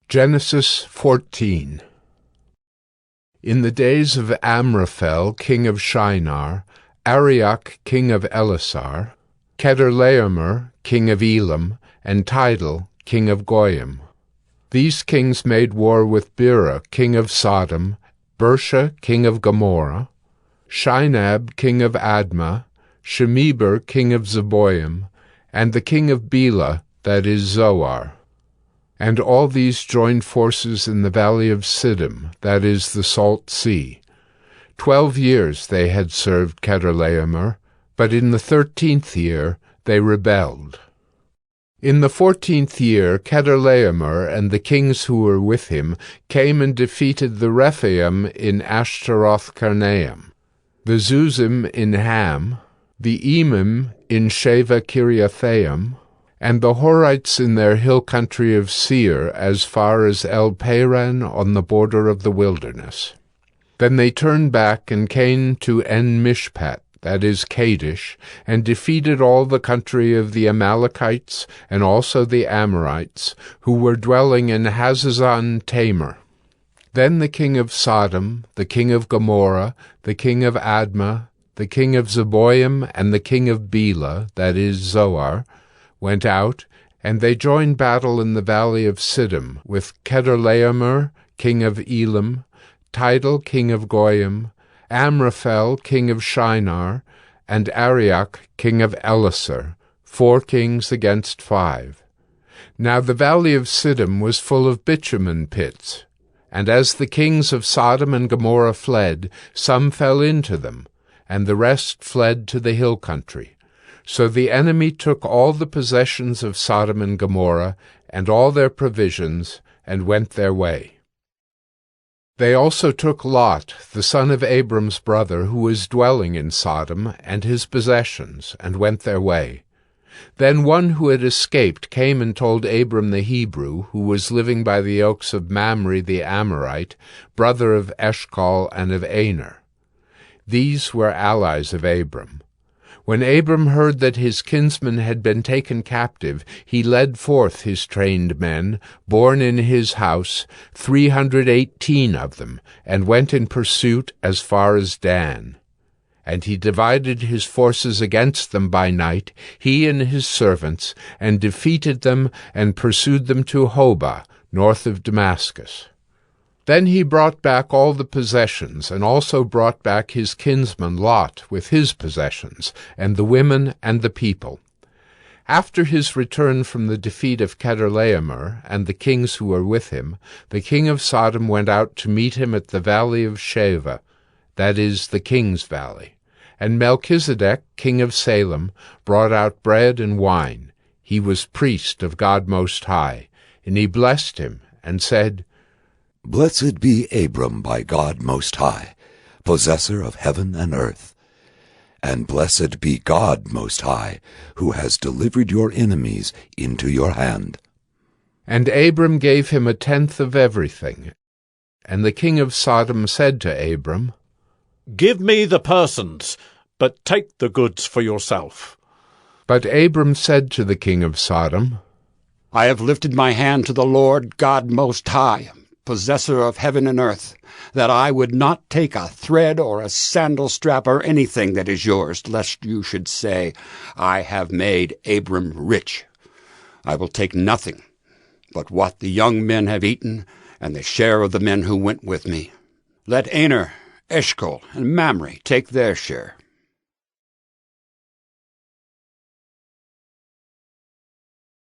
Genesis 14. In the days of Amraphel, king of Shinar, Arioch, king of Elasar, Chedorlaomer, king of Elam, and Tidal, king of Goyim. These kings made war with Bera, king of Sodom, Bersha, king of Gomorrah, Shinab, king of Admah, Shemeber, king of Zeboim, and the king of Bela, that is Zoar. And all these joined forces in the valley of Siddim, that is the Salt Sea. 12 years they had served Chedorlaomer, but in the 13th year they rebelled. In the 14th year Chedorlaomer and the kings who were with him came and defeated the Rephaim in Ashtaroth-Karnaim, the Zuzim in Ham, the Emim in Sheva Kiriathaim, and the Horites in their hill country of Seir as far as El-Paran on the border of the wilderness. Then they turned back and came to En-Mishpat, that is Kadesh, and defeated all the country of the Amalekites and also the Amorites, who were dwelling in Hazazon Tamar. Then the king of Sodom, the king of Gomorrah, the king of Admah, the king of Zeboim, and the king of Bela, that is Zoar, went out, and they joined battle in the valley of Siddim with Chedorlaomer, king of Elam, Tidal, king of Goyim, Amraphel, king of Shinar, and Arioch, king of Elasar, 4 kings against 5. Now the valley of Siddim was full of bitumen pits, and as the kings of Sodom and Gomorrah fled, some fell into them, and the rest fled to the hill country. So the enemy took all the possessions of Sodom and Gomorrah, and all their provisions, and went their way. They also took Lot, the son of Abram's brother, who was dwelling in Sodom, and his possessions, and went their way. Then one who had escaped came and told Abram the Hebrew, who was living by the oaks of Mamre the Amorite, brother of Eshcol and of Aner. These were allies of Abram. When Abram heard that his kinsman had been taken captive, he led forth his trained men, born in his house, 318 of them, and went in pursuit as far as Dan. And he divided his forces against them by night, he and his servants, and defeated them and pursued them to Hobah, north of Damascus. Then he brought back all the possessions, and also brought back his kinsman Lot with his possessions, and the women and the people. After his return from the defeat of Chedorlaomer and the kings who were with him, the king of Sodom went out to meet him at the valley of Sheva, that is, the king's valley. And Melchizedek, king of Salem, brought out bread and wine. He was priest of God Most High, and he blessed him, and said, Blessed be Abram by God Most High, possessor of heaven and earth. And blessed be God Most High, who has delivered your enemies into your hand. And Abram gave him 1/10 of everything. And the king of Sodom said to Abram, Give me the persons, but take the goods for yourself. But Abram said to the king of Sodom, I have lifted my hand to the Lord God Most High, possessor of heaven and earth, that I would not take a thread or a sandal strap or anything that is yours, lest you should say, I have made Abram rich. I will take nothing but what the young men have eaten, and the share of the men who went with me. Let Aner, Eshcol, and Mamre take their share.